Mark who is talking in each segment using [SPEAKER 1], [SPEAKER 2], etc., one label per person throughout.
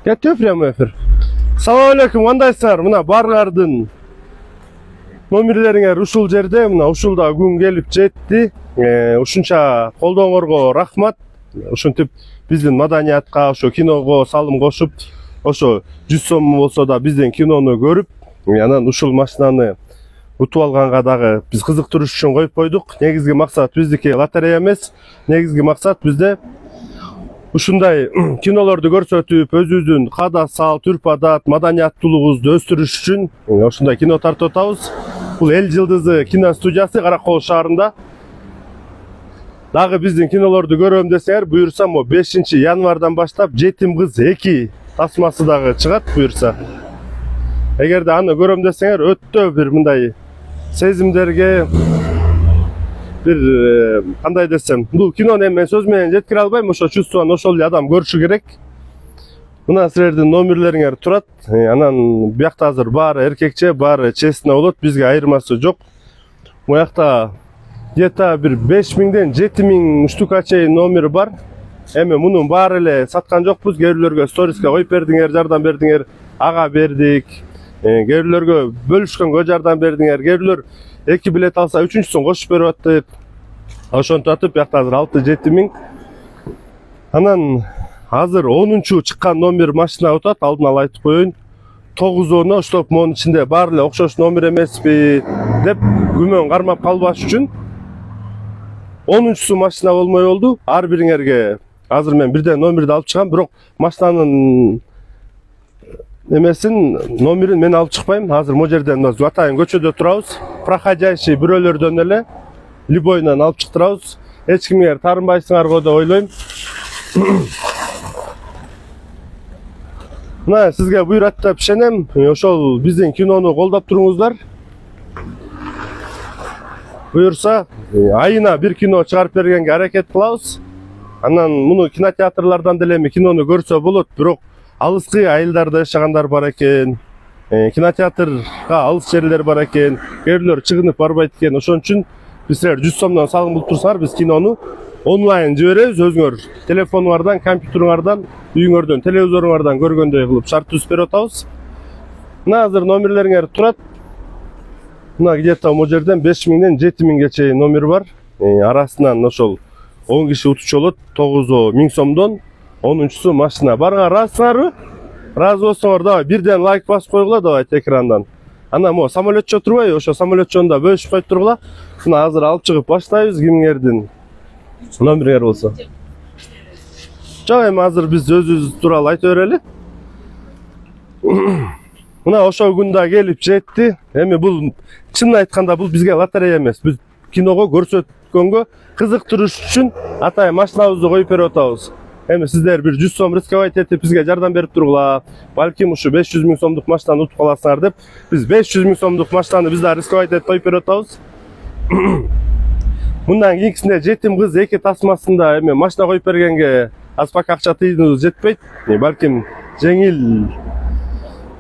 [SPEAKER 1] Ketip prямо эфир. Assalamu alaikum, kandайсыздар? Мына барлардын номерлериңер ушул жерде, мына ушулда күн келип жетти. Ушунча колдооңорго рахмат. Ушинтип биздин маданиятка, ошо киного салым кошуп, ошо 100 сом болсо да биздин кинону көрүп, анан ушул машинаны утуп алганга дагы биз кызыктырыш үчүн коюп койдук. Негизги максат биздики лотерея эмес. Негизги максат бизде ушундай кинолорду көрсөтүп, өзүбүздүн када, салт, үрп-адат, маданияттуулугубузду өстүрүш үчүн ушундай кино тартып атабыз. Бул Эл Жылдызы кино студиясы Каракол шаарында. Дагы биздин кинолорду көрөм десеңер, буюрса 5 январдан баштап Жетим кыз 2 тасмасы дагы чыгат буюрса. Эгерде аны көрөм десеңер, өтө бир мындай сезимдерге бир кандай десем, бул кинону мен сөз менен жеткире албайм, ошо чувствован ошол эле адам көрүшү керек. Мына силердин номерлериңер турат. Анан биякта азыр баары эркекче, баары честно болот, бизге айырмасы жок. Буякта где-то бир 5000ден 7000 штука чейин номер бар. Эми мунун баары эле саткан жокпуз. Кээ-бирлөргө сториска коюп бердиңер, жардам бердиңер, ага бердик. Кээ-бирлөргө бөлүшкөнгө жардам бердиңер. Кээ-бирлөр 2 билет алса 3-үчүсүн кошуп берип атып. Ошонтип атып, биякта азыр 6-7000. Анан азыр 10-чу чыккан номер машина отат, алдын ала айтып коеюн. 9-ону оштоп монун ичинде баары эле окшош номер эмеспи деп күмөн кармап калбаш үчүн 10-чусу машина болмой болду. Ар бириңерге азыр мен бирден номерди алып чыгам, бирок машинанын эмесин, номерин мен алып чыкпайм. Азыр могу жерден атайын көчөдө турабыз. Проходящий бирөөлөрдөн эле любойнан алып чыктырабыз. Эч кимге таарынбайсыңарго деп ойлойм. Мына сизге буйрат деп ишенем. Ошол биздин кинону колдоп туруңуздар. Буюрса, айына бир кино чыгарып бергенге аракет кылабыз. Анан муну кинотеатрлардан деле эми кинону көрсө болот, бирок алыскы айылдарда жашагандар бар экен. Кинотеатрга алыс жерлер бар экен. Кээ-бирлөр чыгынып барбайт экен. Ошон үчүн биз силер 100 сомдон салым кылып турсаңар, биз кинону онлайн жиберебиз. Өзүңөр телефонуңардан, компьютеруңардан, үйүңөрдөн, телевизоруңардан көргөндөй кылып шарт түзүп берип атабыз. Мына азыр номерлериңер турат. Мына где-то могу жерден 5000ден 7000ге чейин номер бар. Арасынан ошол 10 киши утучу болот. 9 1000 сомдон, 10-чусу машина. Барыңар разысыңарбы? Разы болсоңор давай бирден лайк басып койгула, давайте экрандан. Ана мо самолетчо турбайбы? Ошо самолетчонда бөлүшүп коюп тургула. Мына азыр алып чыгып баштайбыз кимиңердин номериңер болсо. Жок, эми азыр биз өзүбүз тууралуу айта берели. Мына ошол күн да келип жетти. Эми бул чынын айтканда бул бизге лотерея эмес. Биз киного көрсөткөнгө кызыктырыш үчүн атайын машинабызды коюп берип атабыз. Эми сиздер бир 100 сом рисковать этип бизге жардам берип тургула. Балким ушу 500 000 сомдук машинаны утуп каласыңар деп, биз 500 000 сомдук машинаны биз да рисковать этип коюп берип атабыз. Мындан кийинкисинде Жетим кыз 2 тасмасында эми машина коюп бергенге азпак акча тыйыныбыз жетпейт. Балким жеңил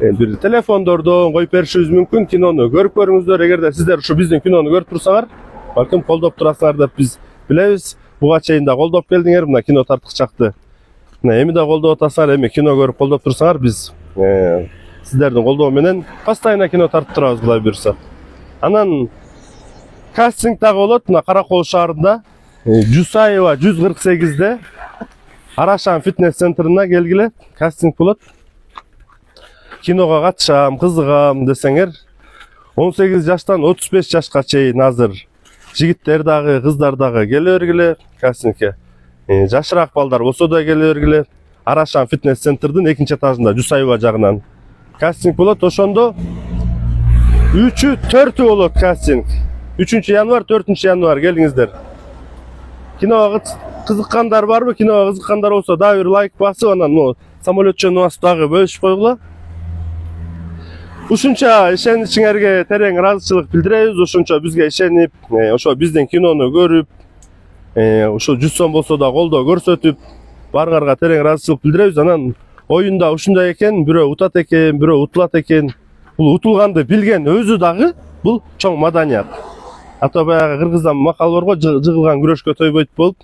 [SPEAKER 1] бир телефондордон коюп беришибиз мүмкүн. Кинону көрүп көрүңүздөр. Эгерде сиздер ушу биздин кинону көрүп турсаңар, балким колдоп турасыңар деп биз билебиз. Буга чейин да колдоп келдиңер, мына кино тартыкчакты. Мына эми да колдоп атасыңар, эми кино көрүп колдоп турсаңар, биз сиздердин колдоо менен постоянно кино тартып турабыз булай буюрса. Анан кастинг дагы болот, мына Каракол шаарында, Жусаева 148-де Арашан фитнес центрына келгиле, кастинг болот. Киного катышам, кызыгам десеңер, 18 жаштан 35 жашка чейин азыр жигиттер дагы, кыздар дагы келе бергиле кастингке. Жашыраак балдар болсо да келе бергиле. Арашан фитнес центрдин 2-нчи этажында Жусаева жагынан кастинг болот. Ошондо 3-ü 4-ü болот кастинг. 3-январ, 4-январ келиңиздер. Киного кызыккандар барбы? Киного кызыккандар болсо дагы бир лайк басып, анан самолетчонун басып дагы бөлүшүп койгула. Ушунча ишеничиңерге терең ыраазычылык билдиребиз. Ошончо бизге ишенип, ошо биздин кинону көрүп, ошо 100 сом болсо да колдоо көрсөтүп, Barыңарга терең ыраазычылык билдиребиз. Анан оюнда ушундай экен, бирөө утат экен, бирөө утулат экен. Бул утулганды билген өзү дагы бул чоң маданият. Ата баягы кыргыздан макал бар го, жыгылган күрөшкө тойбойт болуп,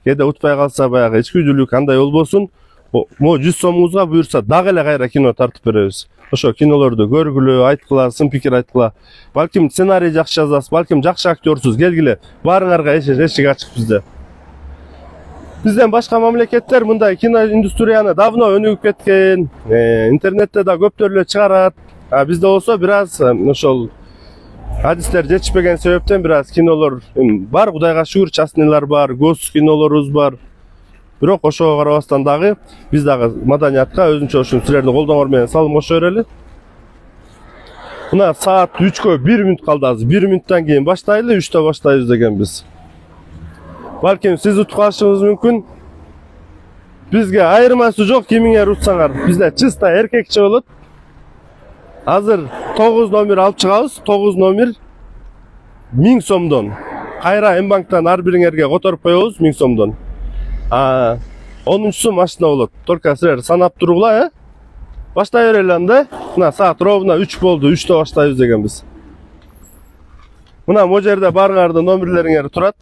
[SPEAKER 1] кээде утпай калса баягы ичкүдүүлүк андай болбосун. Мо 100 сомуңузга буйрса дагы эле кайра кино тартып беребиз. Ошо кинолорду көргүлө, айткыла, сын пикир айткыла. Балким сценарий жакшы жазасыз, балким жакшы актёрсуз, келгиле. Баарыңарга эшик ачык бизде. Бизден башка мамлекеттер мындай кино индустрияны давно өнүгүп кеткен, интернетте да көптөр эле чыгарат. А бизде болсо бир аз ошол адистер жетишпеген себептен бир аз кинолор бар, Кудайга шүгүр, частныйлар бар, гос кинолорубуз бар. Бирок ошого карабастан дагы биз дагы маданиятка өзүнчө ушун силердин колдооңор менен салым кошо берели. Мына саат 3кө 1 мүнөт калды азыр. 1 мүнөттөн кийин баштайлы, 3тө баштайбыз дегенбиз. Балким сиз утуп калышыңыз мүмкүн. Бизге айырмасы жок, кимиңер утсаңар. Бизде чисто эркекче болот. Азыр 9 номер алып чыгабыз. 9 номер 1000 сомдон. Кайра М-банктан ар бириңерге которуп коебуз 1000 сомдон. 10-чусу машина болот. Только силер санап тургула, Баштай берели анда. Мына саат ровно 3 болду. 3тө баштайбыз дегенбиз. Мына могу жерде барыңардын номерлериңер турат.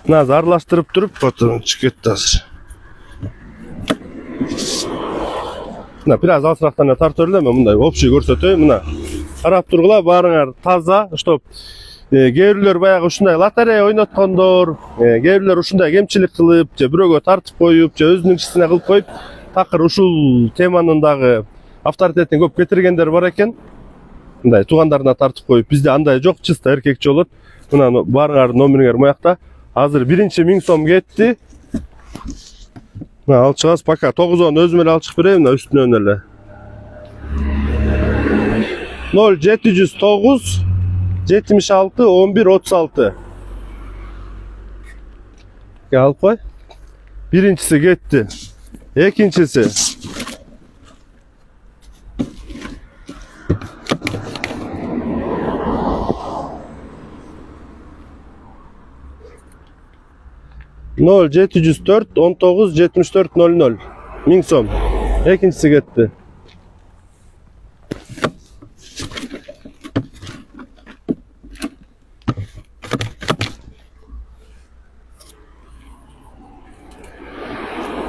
[SPEAKER 1] Мына аралаштырып туруп, потом чыгып кетти азыр. Мына бир аз алысырактан тартып берели, мен мындай общий көрсөтөйүн. Мына карап тургула, баарыңар таза, чтоб кээ бирлер баягы ушундай лотерея ойноткондор, кээ бирлер ушундай кемчилик кылып, же бирөөгө тартып коюп, же өзүнүн ишине кылып коюп, такыр ушул теманын дагы авторитетин көп кетиргендер бар экен. Мындай туугандарына тартып коюп, бизде андай жок, чисто эркекче болот. Мына барыңар номериңер моякта. Азыр 1000 сом кетти. Мына алып чыгабыз, пока 9-өн өзүм эле алып чыгып берейин, мына үстүнөн эле. 0709 76 11 36. Алып кой. Биринчиси кетти. Экинчиси. Ноль 704 19 74 00. 1000 сом. Экинчиси кетти.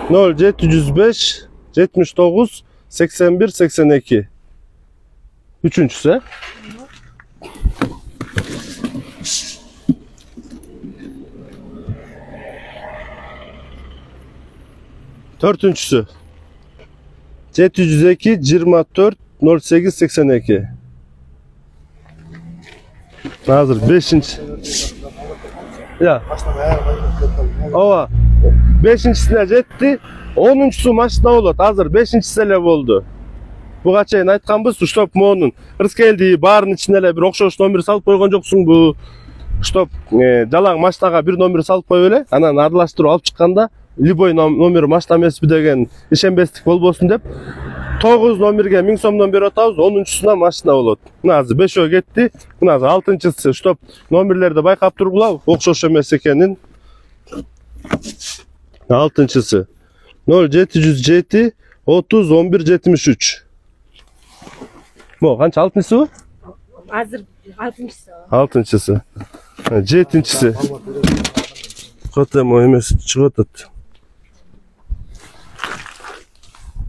[SPEAKER 1] Ноль 705 79 81 82. Üçüncüsü. Dördüncüsü. 702 24 08 82. Hazır 5. Ya. Ova. 5-сине жетти. 10-чусу машина болот. Азыр 5-чиси эле болду. Буга чейин айтканбыз, чтоб монун Рыскелди баарынын ичине эле бир окшош номер салып койгон жоксуңбу? Чтоб жалаң машинага бир номер салып коюп эле, анан аралаштырып алып чыкканда любой номер машина эмеспи деген ишенбестик болбосун деп 9 номерге 1000 сомдон берип атабыз, 10-чусуна машина болот. Мына азыр 5 кетти. Мына азыр 6-чысы, чтоб номерлерди байкап тургула, окшош эмес экенин. 6-чысы 0707 30 11 73. Mo, kança 6-чысы bu?
[SPEAKER 2] Hazır 6-чысы.
[SPEAKER 1] 6-чысы. 7-чысы. Kotem o emesi çıkartat.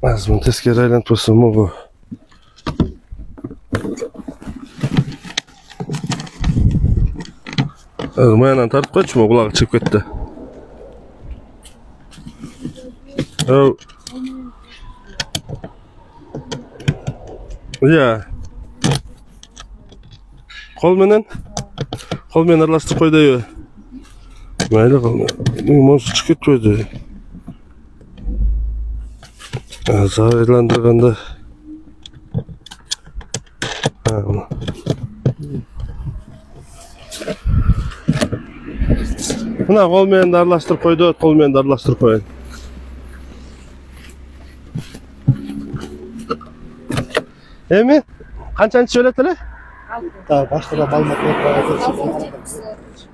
[SPEAKER 1] Az bunu tezkere aylant olsun mu bu? Az mayanan tartıp kaç mı? Kulağı çıkıp gitti. Ya. Kol menen aralashtirib qo'ydi-yu. Mayli qilma. Monsu chiqib ketdi. Zaharlantirganda. Buna qo'l menen aralashtirib qo'ydi, qo'l menen aralashtirib qo'yadi. Emi, qanchani söyledi ele?
[SPEAKER 3] Başka da malmat yok.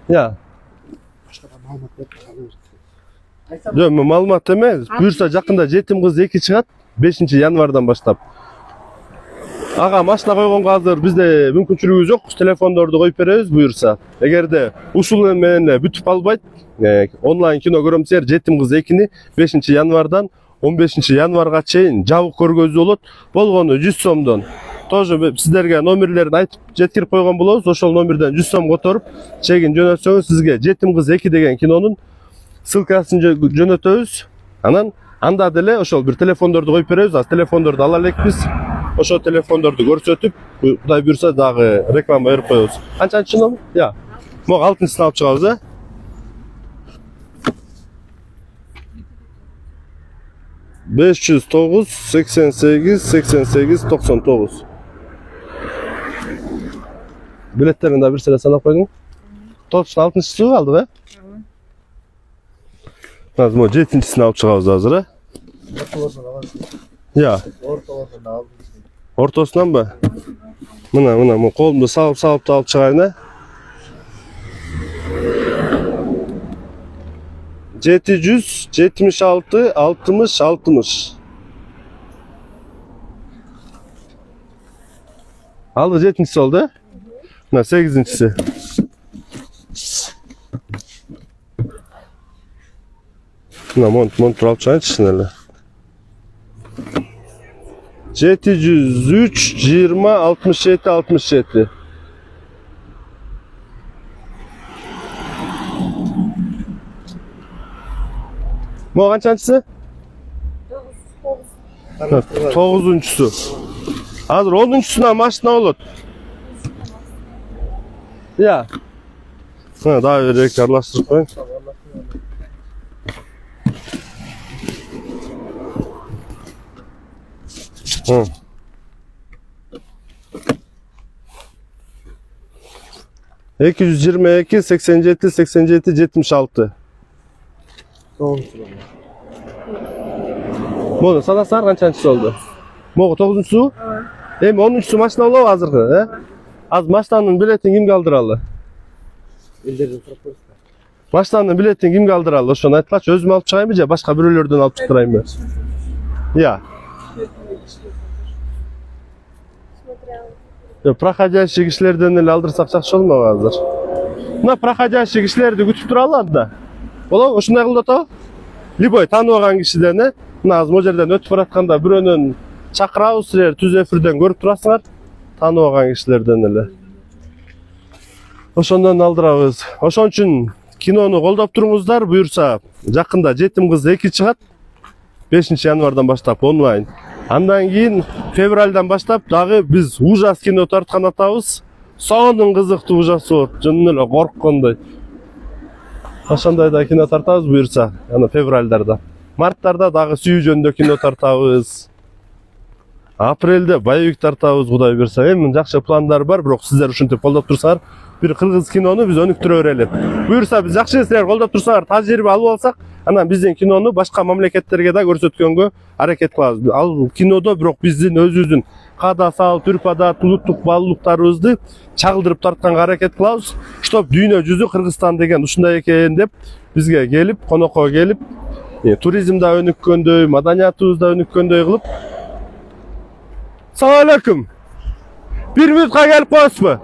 [SPEAKER 1] Ya.
[SPEAKER 3] Başka da malmat yok.
[SPEAKER 1] Yok, malumat emas. Buyursa jakında Жетим kız 2 çıgat 5 yanvardan başlap. Aga maşina koygonго азыр бизде мүмкүнчүлүгү жок. Телефондорду коюп беребиз буюрса. Эгерде ушул менен бүтүп албайт, онлайн кино көрөмсүздөр Жетим кыз 2-ни 5 январдан 15 январга чейин жабык көргөзүү болот. Болгону 100 сомдон. Тоже сиздерге номерлерин айтып жеткирип койгон болобуз. Ошол номерден 100 сом которуп, чегин жөнөтсөңүз сизге Жетим кыз 2 деген кинонун ссылкасын жөнөтөбүз. Анан анда деле ошол бир телефондорду коюп беребиз. Az телефондорду ала элекпиз. Ошол телефондорду көрсөтүп, Кудай буйрса дагы реклама берип коебуз. Канчанчы номер? Я. Мога 6-сын алып чыгабыз, а? Beş 88 88 99. Biletlerini de bir sıra sana koydum. Toçun 6-sı kaldı be. Nazım o 7-sini alıp çıkabız hazır ha. Ya. Ortasından mı? Mına kolumda salıp da alıp çıkayım ha. 776 60 60. Aldı 7'si oldu. Buna 8'incisi. Buna montur alıp çıkayım çişinlerle. 703 20 67 67. Bu kaçıncısı? 9'uncusu. Hazır 10'uncusuna maçına olur. Ya. Ha, daha vererek yarlaştırıp koyun. Hı. ...222 87 87 76. Bunu sana sar kaçıncısı oldu? Moğu 9'uncusu? Hem 10'uncusu maçta ola hazırkı, he? Az maçtanın biletini kim kaldıralı? Maçtanın biletini kim kaldıralı? Şunu aytlaç, özüm alıp çıkayım mı? Başka birilerden alıp çıktırayım mı? Ya. Проходящий kişilerden de aldırsak жақсы olma hazır. Buna проходящий kişilerdi kütüp durarlar da. Ola, oşunday kıldı ta? Liboy tanıvagan kişilerine, nazım o yerden ötüp bıratkanda birönün çakırabız sizler tüz efirden görüp durasınlar. Tanıvagan kişilerden ele. Oşondan aldırabız. Oşon üçün kinonu koldap durumuzlar buyursa, jakında Жетим kız 2 çıgat. 5 yanvardan başlap online. Andan keyin fevraldan başlap dagı biz ужас кино тарткан атабыз. Сонун кызыктуу ужасы болот. Жөн эле корккондой. Ошондой да кино тартабыз буюрса, аны февралдарда. Марттарда дагы сүйүү жөнүндө кино тартабыз. Апрелде боевик тартабыз, Кудай буйрса. Эми жакшы пландар бар, бирок сиздер ушинтип колдоп турсаңар, бир кыргыз кинону биз өнүктүрө берели. Буюрса биз жакшы силер колдоп турсаңар, тажрыйба алып алсак, анан биздин кинону башка мамлекеттерге да көрсөткөнгө аракет кылабыз. Ал кинодо бирок биздин өзүбүздүн када, сал, түрпада, улуттук баалуулуктарыбызды чагылдырып тартканга аракет кылабыз. Чтоб дүйнө жүзү Кыргызстан деген ушундай экен деп бизге келип, конокко келип, туризмда өнүккөндөй, маданиятыбызда өнүккөндөй кылып. Салам алейкум. 1 минутка келип коесузбу?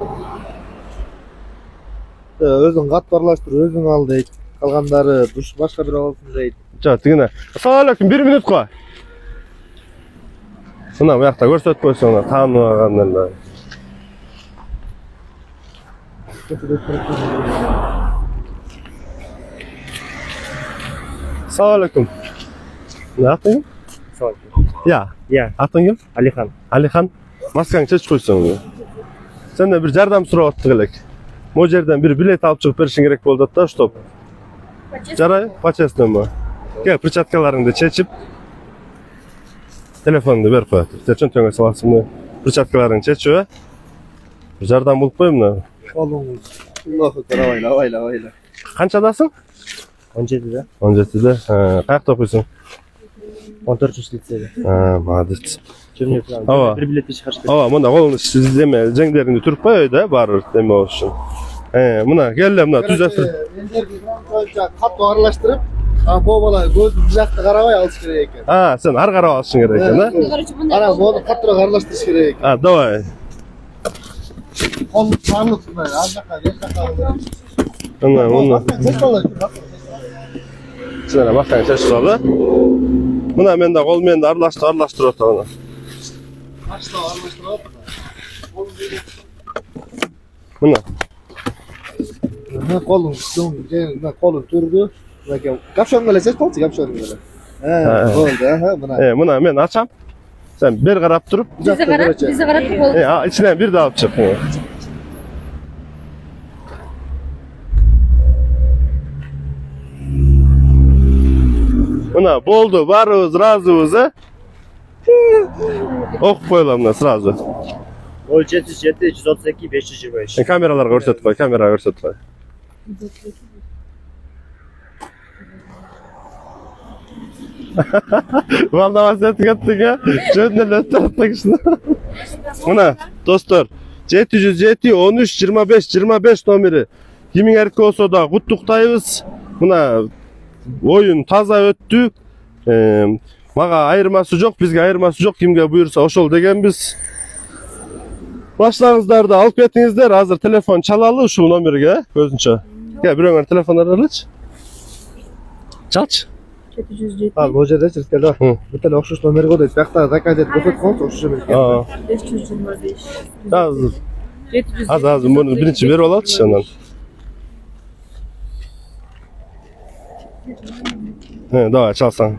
[SPEAKER 3] Өзүң катпарлаштыр, өзүң ал дейт. Калгандары башка бир алсын дейт.
[SPEAKER 1] Жа, тигине. Салам алейкум, 1 минутка. Мына bu yakta көрсөтүп койсоң, тааныбаган эле. Салам алейкум. Ne yaptın? Ya.
[SPEAKER 3] Ya.
[SPEAKER 1] Atın kim?
[SPEAKER 3] Aliхан.
[SPEAKER 1] Aliхан. Maskani çeç koysun. Sen de bir jardam surap attık elek. O yerden bir bilet alıp çıkıp berişin gerek boldu da stop. Jaray, paçasın mı? Gel, pırçatkalarını çeçip telefonunu ver koy. Çeçen töngö salasın mı? Pırçatkalarını çeçiyor. Jardam bulup koyayım mı?
[SPEAKER 3] Oğlum. Allahu ekber, ayla.
[SPEAKER 1] Kançadasın?
[SPEAKER 3] 17'de.
[SPEAKER 1] 17'de. Kayakta okuyorsun?
[SPEAKER 3] 14 lisede.
[SPEAKER 1] Молодец.
[SPEAKER 3] Çömlek falan.
[SPEAKER 1] Ava.
[SPEAKER 3] Bir bileti çıkartıp.
[SPEAKER 1] Ava, mına kolunu izleme, jenglerini türüp koy da barır deme olsun. Mına gel mına tüz efir.
[SPEAKER 3] Kapı aralaştırıp bu bala göz uzakta karamay alış gerek ekan.
[SPEAKER 1] Ha, sen har qarab olishing kerak ekan, ha?
[SPEAKER 3] Ana bunu qattiqroq aralashtish kerak ekan.
[SPEAKER 1] Ha, davay.
[SPEAKER 3] Qol sog'liq qilmay, azdaqa, yoshdaqa.
[SPEAKER 1] Mana, sizlarga bakayım çeşitli. Buna men de kol men de aralashtirib o'taman. Buna. Qo'lim turdi. Kapshon qilasan, qolchi kapshon qila. Ha, bo'ldi, ha, buna. Buna men ocham. Sen bir qarab turib,
[SPEAKER 2] Bizi qarab bo'ldi.
[SPEAKER 1] ha, ichidan bir de olib chiq. Buna bo'ldi, barimiz razıyız, ha? O'qib qo'ylamlar sразу.
[SPEAKER 4] 077 332 525.
[SPEAKER 1] Kameralarga ko'rsatib qo'y, kameraga ko'rsatib qo'y. Valdamas etgatdiga, jo'ndalatdik shuni. Mana, do'stlar, 707 13 25 25 nomeri. Kimin erki olsa da qutlukdayız. Buna oyun taza öttü. Maga ayırması yok, bizge ayırması yok. Kimge buyursa oşol degenbiz. Başlarınızlarda alıp ketingizler. Hazır telefon çalalı şu nomerge gözünçe. Gel bir ömer telefonları aç. Çalç.
[SPEAKER 2] 707
[SPEAKER 3] Al, bu yerda chirkada. Bitta o'xshash nomerga qo'ydik. Bu yoqda zakaz etib ko'rsatib o'xshash nomerga.
[SPEAKER 2] 525
[SPEAKER 1] Hazır.
[SPEAKER 2] 700
[SPEAKER 1] Hazır bunu birinci ver olalım şundan. Давай, çalsan.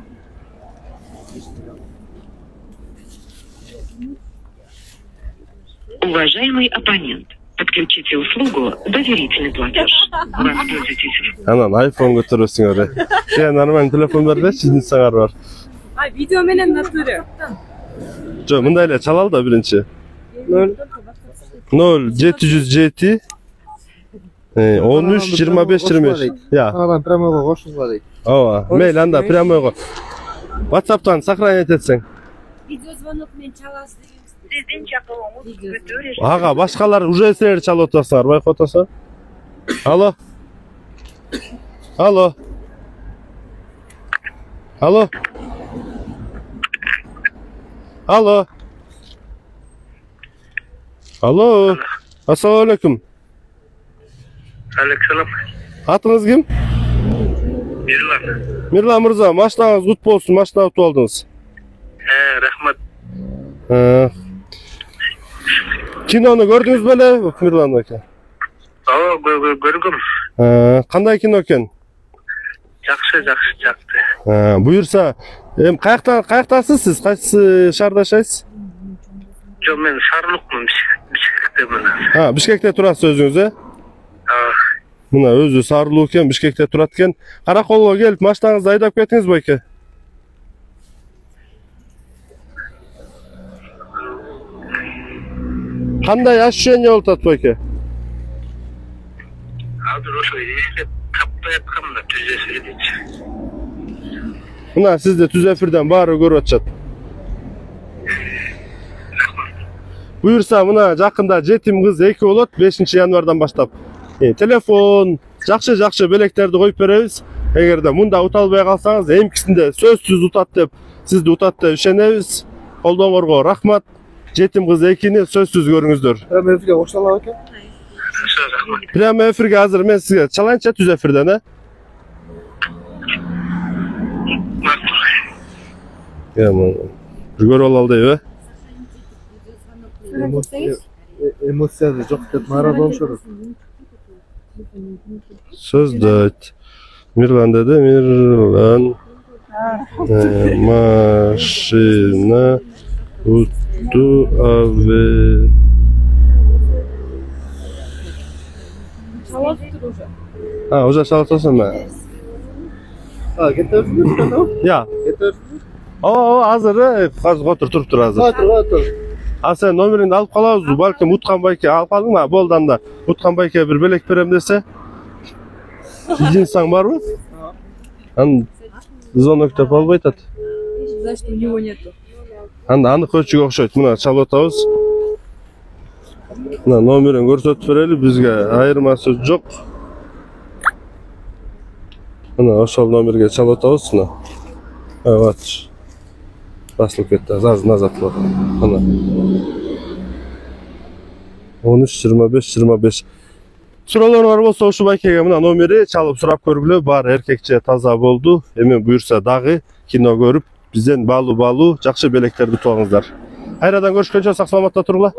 [SPEAKER 5] Уважаемый абонент, подключите услугу «Доверительный платеж». Воспользуйтесь.
[SPEAKER 1] Anan iPhone götürürsün oraya. Ya normal telefon ver de sizin sanar var.
[SPEAKER 2] Ay video menen naturi.
[SPEAKER 1] Jo, bundayla çalal da birinci. 0 707 13 25 25. Ya.
[SPEAKER 3] Anadan primoga qo'shib qo'ydik.
[SPEAKER 1] Ova, mail anda прямой. WhatsApp'tan sakraniyet etsen.
[SPEAKER 2] Video звонок men çalas
[SPEAKER 5] Sizin çakılığınız götür.
[SPEAKER 1] Aga, başkalar уже sizler çalıp otasınlar, bayık otasa. Alo. Alo. Alo. Alo. Alo. Assalamu alaikum.
[SPEAKER 6] Aleykümselam.
[SPEAKER 1] Atınız kim?
[SPEAKER 6] Mirlan.
[SPEAKER 1] Mirlan Mırza, maçlarınız kutlu olsun, maçlar kutlu oldunuz.
[SPEAKER 6] Rahmat.
[SPEAKER 1] Kinonu gördünüz böyle Mirlan Bey?
[SPEAKER 6] Oo, görgüm.
[SPEAKER 1] Qanday kino ekan?
[SPEAKER 6] Yaxshi chaqdi.
[SPEAKER 1] Buyursa, qayerdasiz siz? Qaysi shaharda yashaysiz?
[SPEAKER 6] Yo, men Sharluqman, Bishkekdaman.
[SPEAKER 1] Ha, Bishkekda turasiz o'zingiz, ha? Buna o'zi Sarluq ekan, Bishkekda turadi ekan. Qaraqo'lga kelib, mashinangizni haydab ketingiz bu aka. Qanday ощущение bo'ladi bu aka?
[SPEAKER 6] Hozir o'sha yerga tapayotganman, tuzasiga.
[SPEAKER 1] Buna sizde tuz efirden bari görüp atacak. Buyursa buna жақында жетим kız 2 olur 5 yanvardan başlap. Telefon, жақшы beleklerdi koyup beremiz. Eğer de munda utalbay kalsanız emkisinde sözsüz utat dep, sizde utat dep üşenemiz. Koldoңorgo rahmat. Жетим kız 2'ni sözsüz görüңүздөр.
[SPEAKER 3] Primo efirga qo'shsalar ekan.
[SPEAKER 6] Rahmat.
[SPEAKER 1] Primo efirge hazır men sizge çalança tuz efirden, ha? Yaman. Görüp alaldı ya.
[SPEAKER 3] Emotsiyasi yo'q deb narozi bo'lishadi.
[SPEAKER 1] Söz dayt. Mirlan dedi, Mirlan. Maşina uttu abi. Ha, уже çalatıyorsun ben.
[SPEAKER 3] Ha, getirdingiz mi?
[SPEAKER 1] Ya.
[SPEAKER 3] Getirdingiz.
[SPEAKER 1] O hazır. Hazır otur turuptur hazır.
[SPEAKER 3] Otur.
[SPEAKER 1] Ha sen nomerini alıp kalabız. Balkim Utkan Bayke alıp kaldın mı? Boldan da Utkan Bayke bir belek verem dese. İkinci insan var mı? An звонок деп албай атат.
[SPEAKER 2] За что у него нету.
[SPEAKER 1] Анда аны көчүгө окшойт. Мына чалып атабыз. Мына номерин көрсөтүп берели. Бизге айырмасы жок. Мына ошол номерге чалып атабыз мына. Evet. Basılıp ketdi. Az nazat var. Ana. 13 25 25. Сұраулар бар болса, ошо байкеге мына номери чалып сурап көргүлө. Бар эркекче таза болду. Эми буюрса дагы кино көрүп, бизден балуу жакшы белектерди тугаңыздар. Айрадан көрүшкөнчө сак саламатта тургула.